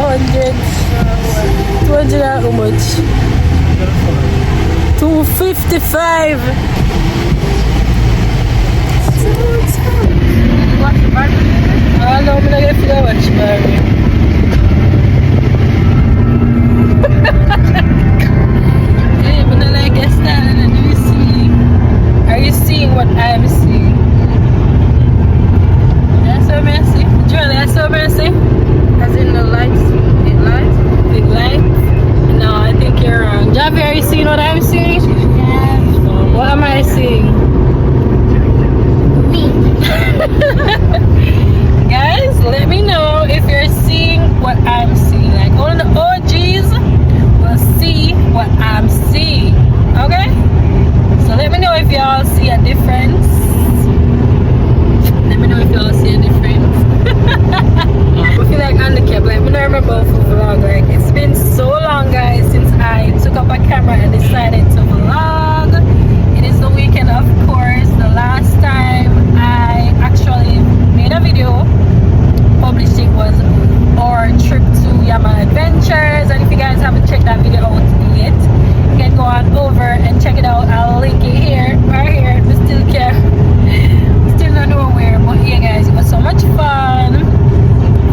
200. 200 and how much? 255. Oh no, I'm not gonna feel watch Barbie. Hey, but I like a style and do you see? Are you seeing what I am seeing? That's so messy. Julie, that's so messy. As in the lights, big lights? Big light? No, I think you're wrong. Javi, are you seeing what I'm seeing? Yeah. What am I seeing? Me. Guys, let me know if you're seeing what I'm seeing. Like only the OGs will see what I'm seeing. Okay? So let me know if y'all see a difference. Let me know if y'all see a difference. I feel like handicapped. Like I don't remember the vlog. Like it's been so long, guys, since I took up a camera and decided to vlog. It is the weekend, of course. The last time I actually made a video, published it, was our trip to Yaman Adventures. And if you guys haven't checked that video out yet, you can go on over and check it out. I'll link it here, right here. We still can't, still don't know where, but yeah, guys, it was so much fun.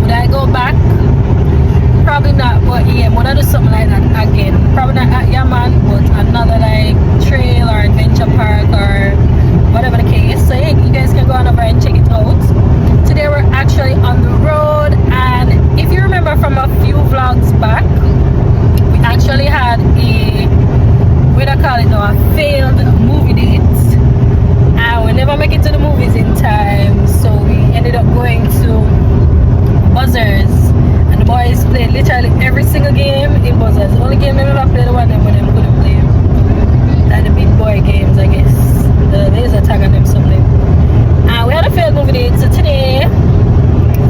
Would I go back? Probably not, but yeah, I'm gonna do something like that again. Probably not at Yaman, but another like trail or adventure park or whatever the case. So yeah, you guys can go on over and check it out. Today we're actually on the road, and if you remember from a few vlogs back, we actually had a, what do I call it now, a failed movie date, and we never make it to the movies in time, so we ended up going to Buzzers, and the boys played literally every single game in Buzzers. The only game they ever played one of them when they couldn't play, like the big boy games, I guess, the laser tag and them something. And we had a failed movie date, so today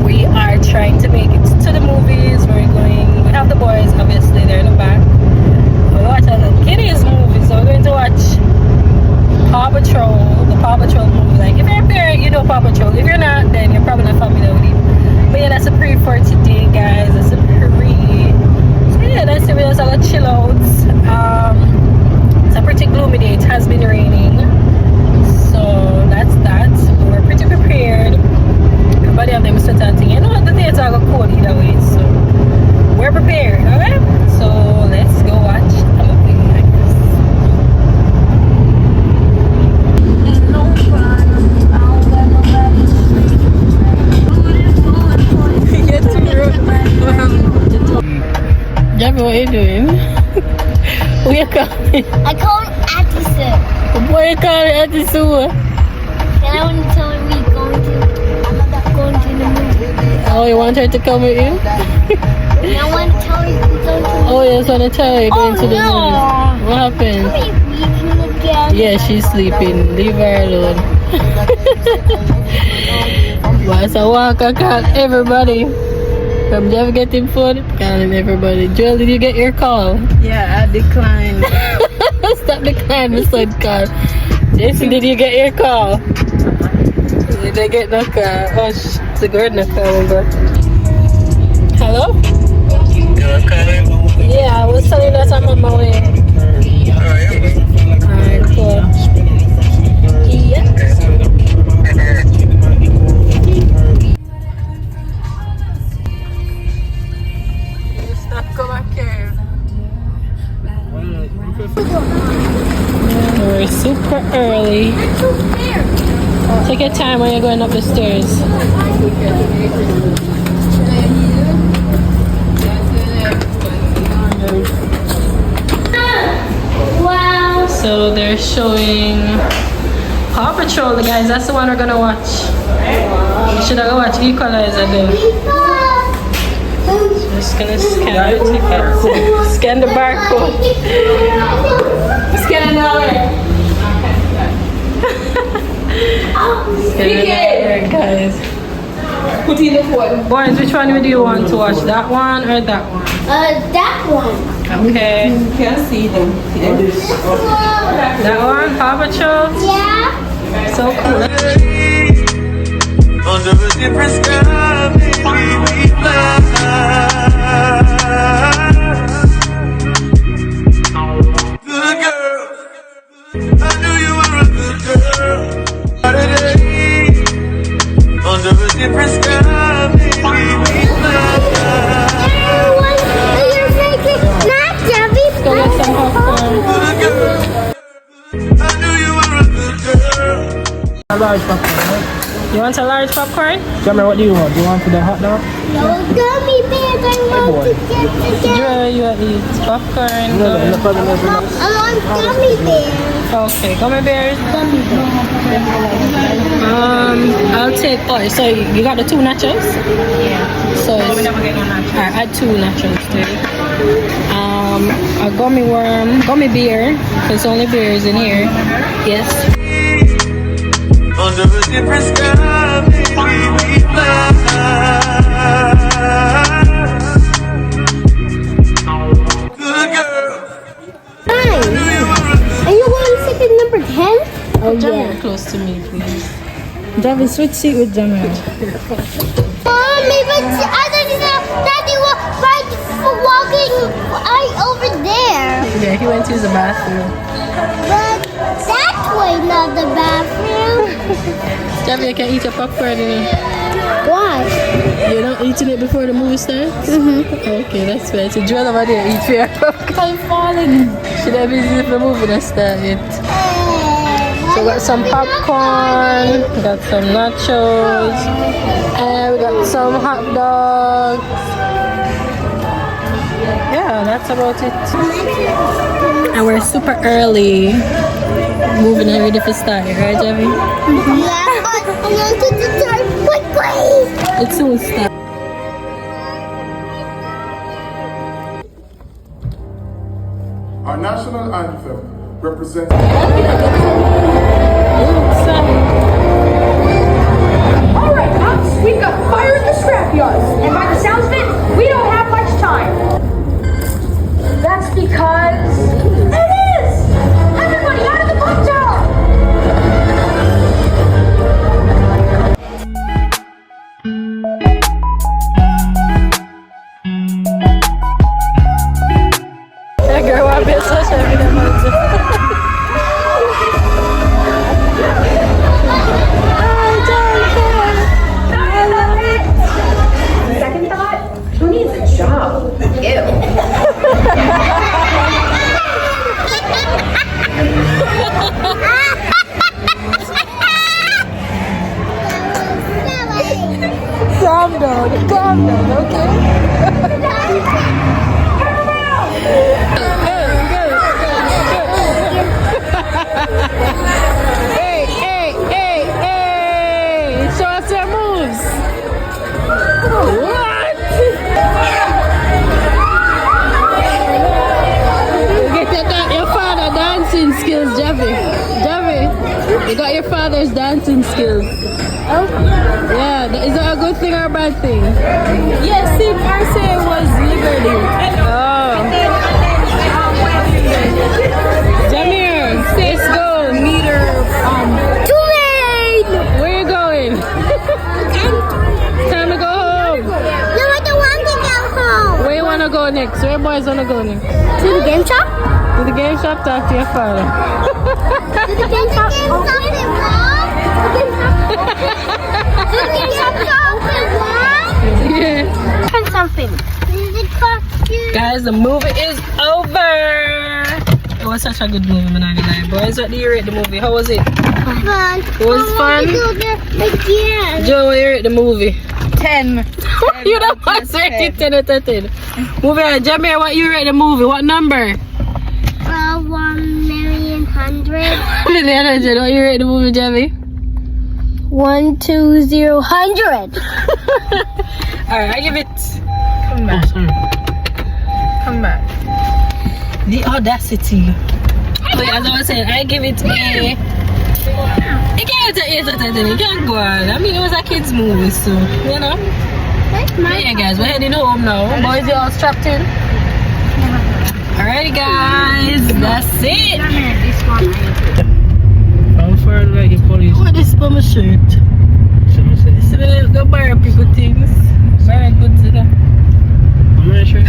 we are trying to make it to the movies. We're going, we have the boys, obviously, they're in the back. We're watching the kiddies movie, so we're going to watch Paw Patrol, the Paw Patrol movie. Like, if you're a parent, you know Paw Patrol. If you're not, then you're probably not familiar with it. But yeah, that's a pre for today, guys. That's a pre. So yeah, that's it. We're just gonna chill out. It's a pretty gloomy day. It has been raining. So that's that. We're pretty prepared. Everybody have them sweater and thing. You know what, the days are gonna cold either way, so we're prepared, okay? So let's go watch a movie, I guess. Jabby, what are you doing? Who you calling? I call him Auntie Sue. Why you calling Auntie Sue? And I want to tell her we're going to, I'm not going to the movie. Oh, you want her to come with you? And I want to tell you we're going to the movie. Oh, you just want to tell her you're going to the movies. What happened? Yeah, she's sleeping. Leave her alone. What's a walk? I call everybody. From Jeff getting food, calling everybody. Joel, did you get your call? Yeah, I declined. Stop declining, son call. Jason, did you get your call? Did I get no call? Oh, it's a good no call, bro. Hello? You were calling? Yeah, I was telling you that I'm on my way. Alright, cool. Yeah. We're super early. Take your time when you're going up the stairs. Wow. So they're showing Paw Patrol, guys. That's the one we're gonna watch. We should have watched Equalizer then. Just gonna scan the ticket. Scan the barcode. Scan another. Scan another, guys. Put in the phone. Boys, which one do you want to watch? That one or that one? That one. Okay. You can't see them. That one, Paw Patrol? Yeah. So cool. Under a different sky, maybe we fly. knew you were a good girl. Under a different sky, maybe we fly. You're making not Jeffy. Go get some popcorn. Good girl. I knew you were a good girl. A large popcorn, right? You want a large popcorn? Jammer, what do you want? Do you want for the hot dog? No gummy bears. I want to get together. You eat popcorn. No, no problem. I want gummy bears. Okay, gummy bears. Gummy bears. I'll take. Oh, so you got the 2 nachos? Yeah. So we never get no nachos. Alright, add 2 nachos to it. A gummy worm, gummy beer. There's only beers in here. Yes. Under a different sky, maybe we fly. Good girl. Fine. Are you going to sit in number 10? Oh, Jammer, close to me, please. Jammer, switch seat with Jammer. Mommy, but I thought Daddy was right for walking over there. Yeah, he went to use the bathroom. But that way, not the bathroom. Jammer, you can eat your popcorn in it. Why? You're not eating it before the movie starts? Okay, that's fine. So Joel over there eat your popcorn. I'm falling. Should I be busy if the movie not started? So we got some popcorn, we got some nachos, and we got some hot dogs. Yeah, that's about it. And we're super early, moving and ready for start, right, Jamie? Yeah, I want to start quickly. It's soon start. Our national anthem represents. Alright, cops, we've got fire in the scrapyards, and by the sounds of it, we don't have much time. That's because it is! Everybody out of the clock tower! That girl want to be a social media manager. Second thought, who needs a job? Ew. Calm down, okay? Hey! Show us your moves! What? You got your father dancing skills, Javi. You got your father's dancing skills. Yeah, is that a good thing or a bad thing? Yes, see, Marseille was liberty. Oh. Jamir, let's go. Tulane! Where you going? Time to go home. No, I don't want to go home. Where you want to go next? Where boys want to go next? To the game shop? To the game shop, talk to your father. To the game shop. Something wrong? To the game shop. Something wrong? Yeah. Something. Is it costume? Guys, the movie is over. It was such a good movie, I'm not gonna lie. Boys, what do you rate the movie? How was it? Fun. It was fun? I want to go there again. Joe, what do you rate the movie? 10. You don't want to rate it 10 out of 10. Movie, Jamir, what you rate the movie? What number? 1,000,000. Million, what you rate the movie, Jamie? 1,20,100. Alright, I give it. Come back. Come back. The audacity. Wait, as I was saying, I give it a. It can't 8 out of 10. It can't go on. I mean, it was a kids' movie, so you know. But yeah, guys, we're heading home now. Boys, you all strapped in. Alrighty, guys, that's it. How far like the police? What is for my shirt? So go buy people things. Very good to them. I'm not sure.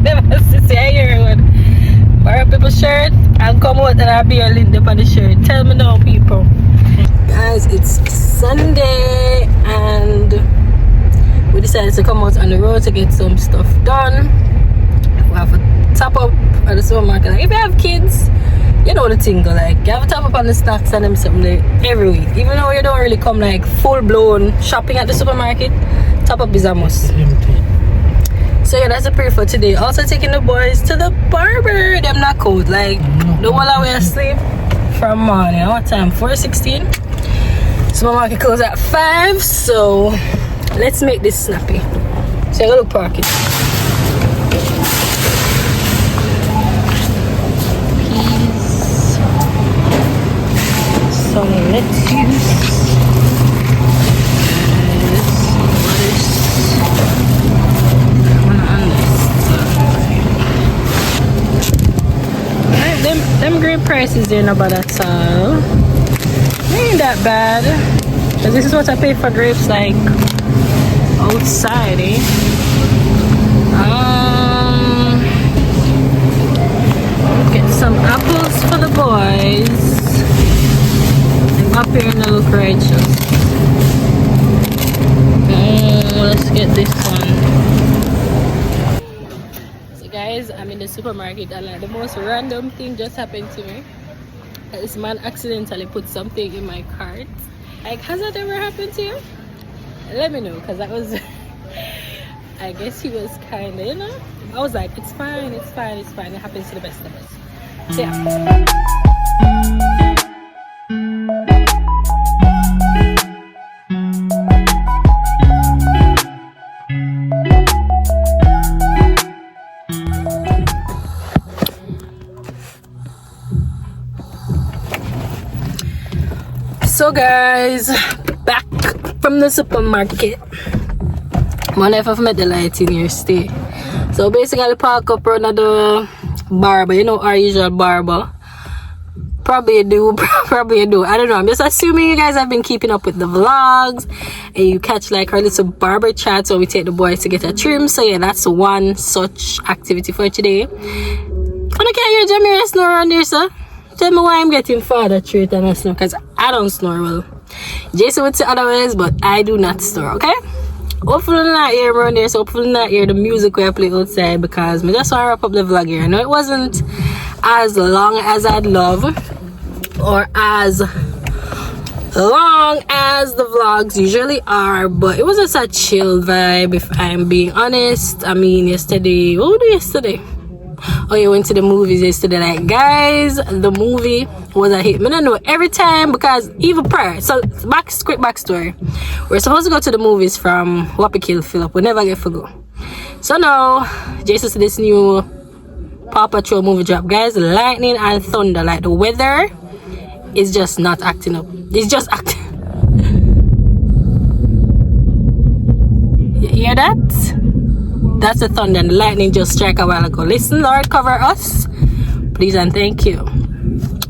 Never see I hear one. Buy people shirt and come out that I be a link up on the shirt. Tell me now, people. Guys, it's Sunday and we decided to come out on the road to get some stuff done. We have a top up at the supermarket. Like, if you have kids, you know the thing go, like you have a top up on the snacks and them something like every week. Even though you don't really come like full blown shopping at the supermarket, top up is a must. So yeah, that's a prayer for today. Also taking the boys to the barber. Them not cold. Like the one that we asleep from morning. What time? 4:16. Supermarket close at 5. So let's make this snappy. So I gotta park it. Peas. Some lettuce. Them grape prices there not bad at all. Ain't that bad. Cause this is what I pay for grapes like outside, eh? Get some apples for the boys. And up here in the look righteous. Let's get this one. Guys, I'm in the supermarket and like the most random thing just happened to me. This man accidentally put something in my cart. Like, has that ever happened to you? Let me know, because that was I guess he was kind of, you know, I was like, it's fine, it happens to the best of us. So yeah. So guys, back from the supermarket. One if I've met the light in here stay. So basically park up around the barber, you know, our usual barber. Probably you do. I don't know. I'm just assuming you guys have been keeping up with the vlogs and you catch like our little barber chat so we take the boys to get a trim. So yeah, that's one such activity for today. I can't hear Jamaica snore around there, sir. Tell me why I'm getting father treat and I snore, because I don't snore well. Jason would say otherwise, but I do not snore, okay? Hopefully not hear around there, so hopefully not hear the music we play outside, because I just want to wrap up the vlog here. I know it wasn't as long as I'd love, or as long as the vlogs usually are, but it was just a chill vibe if I'm being honest. I mean, yesterday, what did yesterday? Oh, you went to the movies yesterday. Like, guys, the movie was a hit. I don't know every time, because even prior, so quick backstory, we're supposed to go to the movies from Whopper Kill Philip. We never get to go. So now Jason said this new Paw Patrol movie drop, guys. Lightning and thunder, like the weather is just not acting up. It's just acting. You hear that? That's the thunder and the lightning just struck a while ago. Listen, Lord, cover us, please and thank you.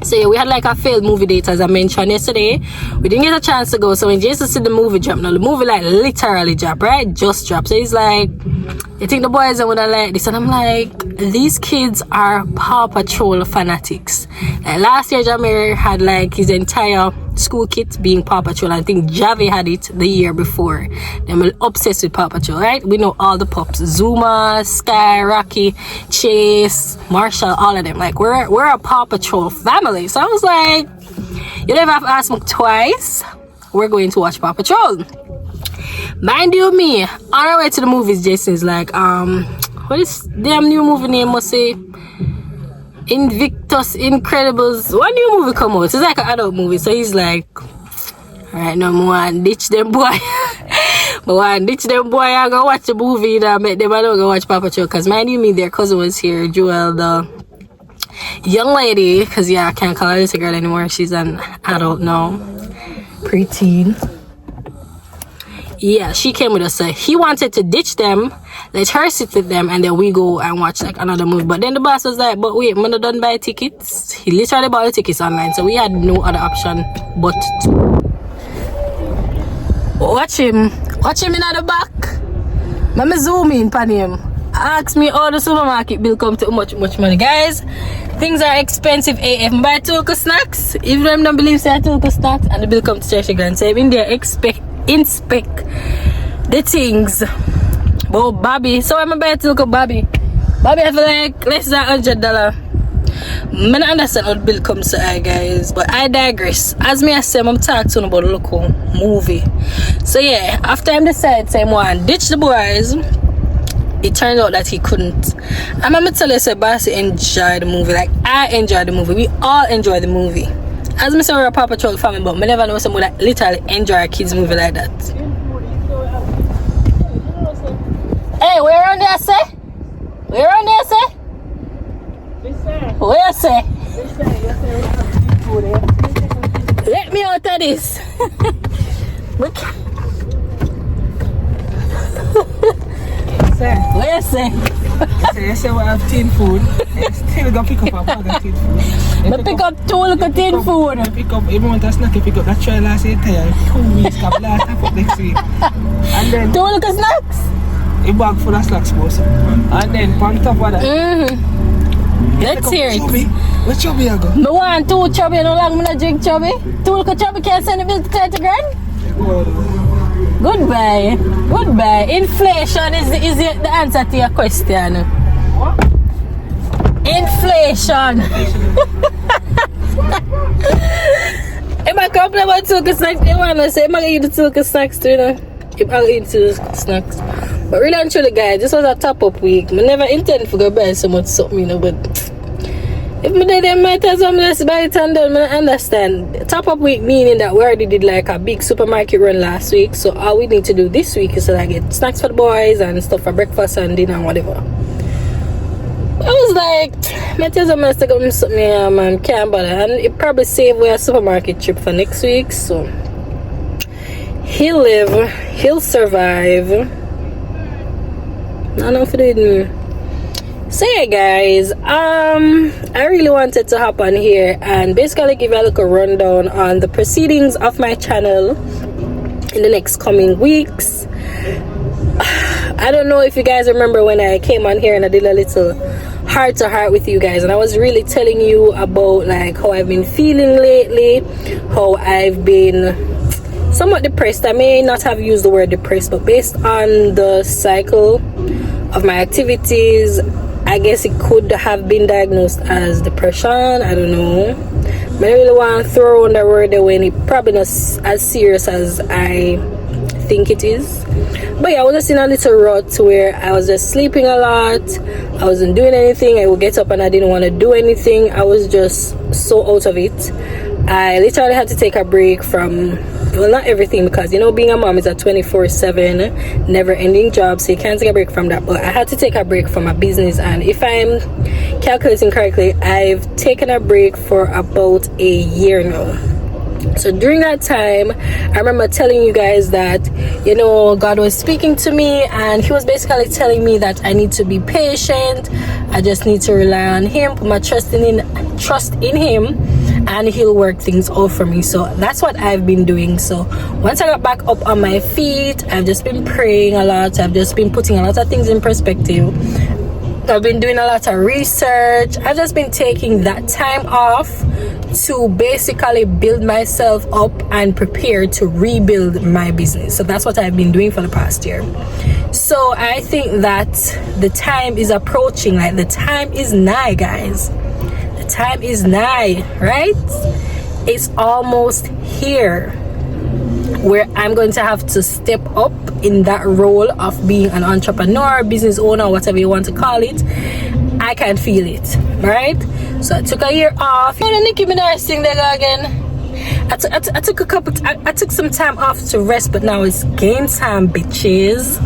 So yeah, we had like a failed movie date, as I mentioned yesterday. We didn't get a chance to go. So when Jason said the movie drop, now the movie like literally dropped, right? Just dropped. So he's like, you think the boys are gonna like this? And I'm like, these kids are Paw Patrol fanatics. Like last year, Jamir had like his entire school kit being Paw Patrol. I think Javi had it the year before. Then we're obsessed with Paw Patrol, right? We know all the pups: Zuma, Sky, Rocky, Chase, Marshall, all of them. Like we're a Paw Patrol family. So I was like, you never have to ask me twice. We're going to watch Paw Patrol. Mind you, me on our way to the movies, Jason's like, what is damn new movie name? Must say Invictus Incredibles. One new movie come out. It's like an adult movie. So he's like, alright, no more ditch them boy. But when ditch them boy, I go watch the movie and I met them. I don't go watch Paw Patrol. Because mind you, me, their cousin was here, Joel, the young lady. Because yeah, I can't call her this a girl anymore. She's an adult now, preteen. Yeah, she came with us. So he wanted to ditch them, let her sit with them, and then we go and watch like another movie. But then the boss was like, but wait, I'm not done buy tickets. He literally bought the tickets online, so we had no other option but to watch him in the back. Let me zoom in on him. Ask me all the supermarket bill come to much money, guys. things are expensive AF. Buy Tulka snacks. If them don't believe say Tulka snacks and the bill come to church again. So in there inspect the things. But Bobby, so I'm buy Tulka Bobby. Bobby I feel like less than $100. I don't understand how the bill comes to I guys, but I digress. As me I say, I'm talking about the local movie. So yeah, after I decided say I want ditch the boys, it turned out that he couldn't. I'm gonna tell you, say Bossy enjoyed the movie. Like I enjoyed the movie. We all enjoy the movie. As me say we're a Paw Patrol family, but I never know someone that literally enjoy a kids movie like that. Hey, where on there say? Where on there say? Where say? Let me out of this. Where say? You say we have tin food. Still gonna pick up a bag of tin food. I pick up 2 little tin food. Pick up, if you want a snack, you pick up that try last year, 2 weeks, come last up next week. And then 2 little snacks? a bag full of snacks, boss. And then, on top of that. Let's hear it. Chubby. Where Chubby I go? I want 2 chubby, no long I drink chubby. 2 little chubby can't send the bill to 30 grand? Goodbye. Goodbye. Inflation is the answer to your question. What? Inflation. If I complain about Tulka snacks, they want to say, I'm going to eat the Tulka snacks too, you know. If I'll eat the snacks. But really and truly, guys, this was a top-up week. I never intend to go buy so much something, you know, but if I did, I might as well just buy it and done. I understand. Top-up week meaning that we already did like a big supermarket run last week. So all we need to do this week is to like get snacks for the boys and stuff for breakfast and dinner and whatever. I was like, might as well must take up something here, man. Can't bother. And it probably save we a supermarket trip for next week. So he'll live, he'll survive. I don't know if it didn't. So yeah guys, I really wanted to hop on here and basically give you a little rundown on the proceedings of my channel in the next coming weeks. I don't know if you guys remember when I came on here and I did a little heart to heart with you guys, and I was really telling you about like how I've been feeling lately, how I've been somewhat depressed. I may not have used the word depressed, but based on the cycle of my activities, I guess it could have been diagnosed as depression. I don't know. I really want to throw on that word when it probably not as serious as I think it is. But yeah, I was just in a little rut where I was just sleeping a lot. I wasn't doing anything. I would get up and I didn't want to do anything. I was just so out of it. I literally had to take a break from, well, not everything, because you know being a mom is a 24/7 never-ending job, so you can't take a break from that. But I had to take a break from my business, and if I'm calculating correctly, I've taken a break for about a year now. So during that time, I remember telling you guys that, you know, God was speaking to me and he was basically telling me that I need to be patient. I just need to rely on him, put my trust in him, and he'll work things out for me. So that's what I've been doing. So once I got back up on my feet, I've just been praying a lot. I've just been putting a lot of things in perspective. I've been doing a lot of research. I've just been taking that time off to basically build myself up and prepare to rebuild my business. So that's what I've been doing for the past year. So I think that the time is approaching. Like the time is nigh, guys. The time is nigh, right? It's almost here where I'm going to have to step up in that role of being an entrepreneur, business owner, whatever you want to call it. I can feel it, right? So I took a year off. You know the Nicki Minaj thing there again. I took some time off to rest, but now it's game time, bitches.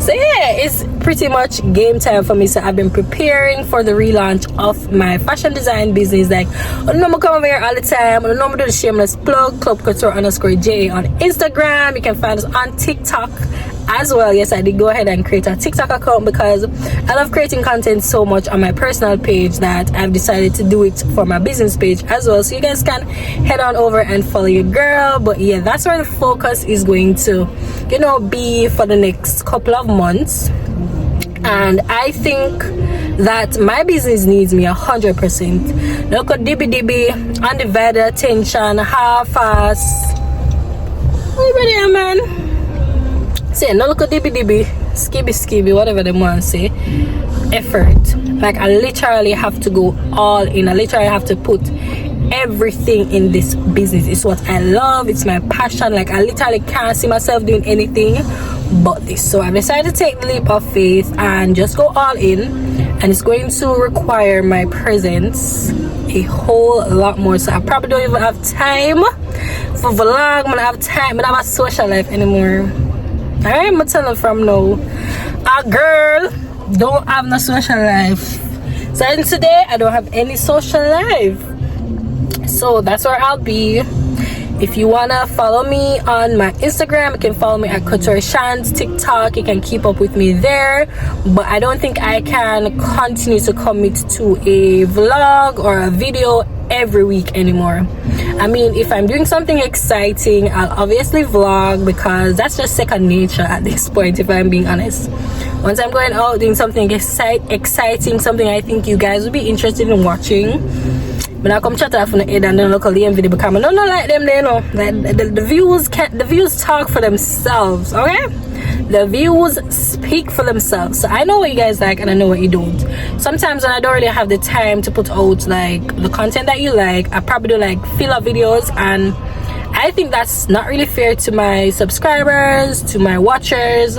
So yeah, it's pretty much game time for me. So I've been preparing for the relaunch of my fashion design business. Like, I don't know, I come over here all the time. I don't know, I do the shameless plug, Club Couture _JA on Instagram. You can find us on TikTok as well. Yes, I did go ahead and create a TikTok account because I love creating content so much on my personal page that I've decided to do it for my business page as well. So you guys can head on over and follow your girl. But yeah, that's where the focus is going to, you know, be for the next couple of months. And I think that my business needs me 100%. Look at dibby undivided attention, half-ass. Everybody there, man. Say no, look at dibby skibby, whatever they want to say. Effort. Like I literally have to go all in. I literally have to put everything in this business. It's what I love, it's my passion. Like I literally can't see myself doing anything but this. So I decided to take the leap of faith and just go all in, and it's going to require my presence a whole lot more. So I probably don't even have time for vlog. I'm gonna have time, but I don't have a social life anymore. Alright, I'm telling from now, a girl don't have no social life. So today I don't have any social life. So that's where I'll be. If you wanna follow me on my Instagram, you can follow me at Couture Shanz. TikTok, you can keep up with me there. But I don't think I can continue to commit to a vlog or a video every week anymore. I mean, if I'm doing something exciting, I'll obviously vlog, because that's just second nature at this point, if I'm being honest. Once I'm going out doing something exciting, something I think you guys will be interested in watching, but I come chat off on the head and then look at the video, because I don't like them, they know. Like the views talk for themselves, okay? The views speak for themselves. So I know what you guys like and I know what you don't. Sometimes when I don't really have the time to put out like the content that you like, I probably do like filler videos, and I think that's not really fair to my subscribers, to my watchers,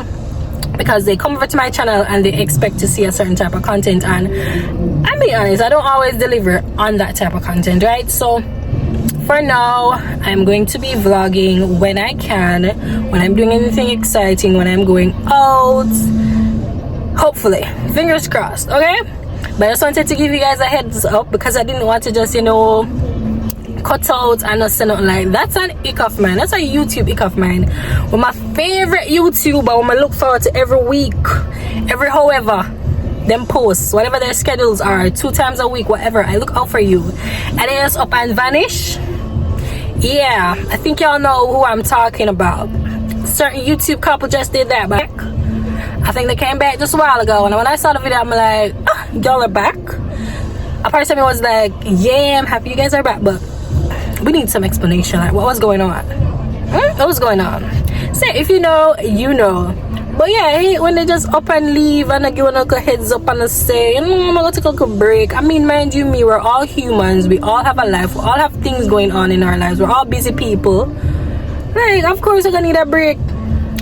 because they come over to my channel and they expect to see a certain type of content, and I'll be honest, I don't always deliver on that type of content, right? So for now, I'm going to be vlogging when I can, when I'm doing anything exciting, when I'm going out, hopefully, fingers crossed, okay? But I just wanted to give you guys a heads up, because I didn't want to just, you know, cut out and not say nothing. Like, that's an ick of mine, that's a YouTube ick of mine. Well, my favorite YouTuber, when I look forward to every week, every however them posts, whatever their schedules are, 2 times a week, whatever, I look out for you, and they just up and vanish. Yeah, I think y'all know who I'm talking about. Certain YouTube couple just did that back. I think they came back just a while ago, and when I saw the video, I'm like, y'all are back. A person was like, yeah, I'm happy you guys are back, but we need some explanation. Like, what was going on? What was going on? Say, if you know, you know. But yeah, I hate when they just up and leave and I give a little heads up and I say, I'm gonna take a little break. I mean, mind you, me, we're all humans. We all have a life. We all have things going on in our lives. We're all busy people. Like, of course, we're gonna need a break.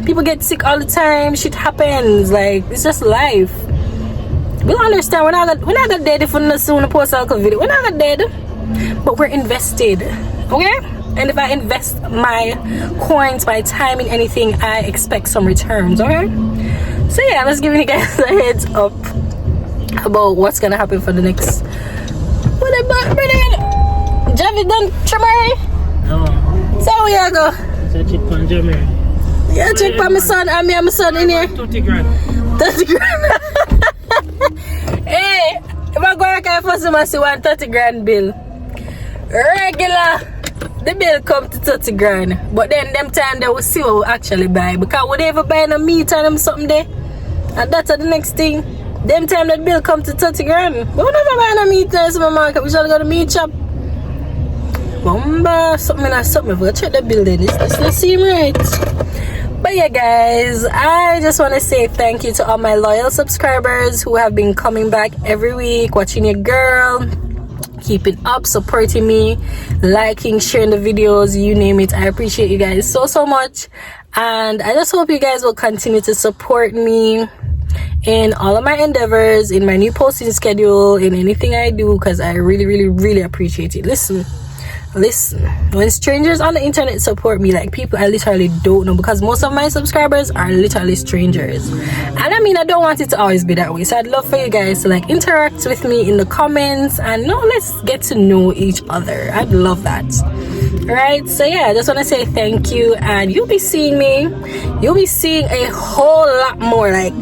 People get sick all the time. Shit happens. Like, it's just life. We don't understand. We're not gonna dead if we're not soon to post a little video. We're not gonna dead, but we're invested. Okay? And if I invest my coins, my time in anything, I expect some returns, okay? So yeah, I'm just giving you guys a heads up about what's gonna happen for the next... What about, brother? Javi done Jamaica? No. So where you go? So check on Jamaica. Yeah, check for my son, and me and my son in here. 30 grand. 30 grand. Hey, if I go work I first I see 130 grand bill. Regular. The bill come to 30 grand, but then them time they will see what we actually buy, because we never buy no meat and them something there, and that's the next thing. Them time that bill come to 30 grand, but we never buy no meat in the supermarket. We shall go to the meat shop. Bumba, something. We'll check the bill then. This doesn't seem right. But yeah, guys, I just want to say thank you to all my loyal subscribers who have been coming back every week, watching your girl, keeping up, supporting me, liking, sharing the videos, you name it. I appreciate you guys so much, and I just hope you guys will continue to support me in all of my endeavors, in my new posting schedule, in anything I do, because I really appreciate it. Listen, when strangers on the internet support me, like people I literally don't know, because most of my subscribers are literally strangers, and I mean, I don't want it to always be that way. So I'd love for you guys to like interact with me in the comments, and let's get to know each other. I'd love that. Right, so yeah, I just want to say thank you, and you'll be seeing a whole lot more. Like,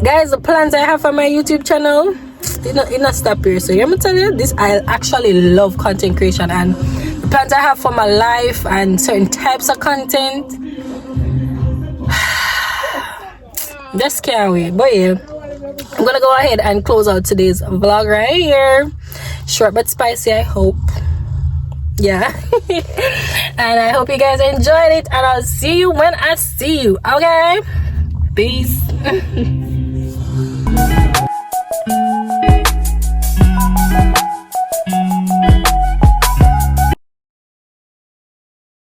guys, the plans I have for my YouTube channel, it not stop here. So I'm gonna tell you this, I actually love content creation, and the plans I have for my life and certain types of content, just can't wait. But yeah, I'm gonna go ahead and close out today's vlog right here. Short but spicy, I hope. Yeah. And I hope you guys enjoyed it, and I'll see you when I see you. Okay, peace.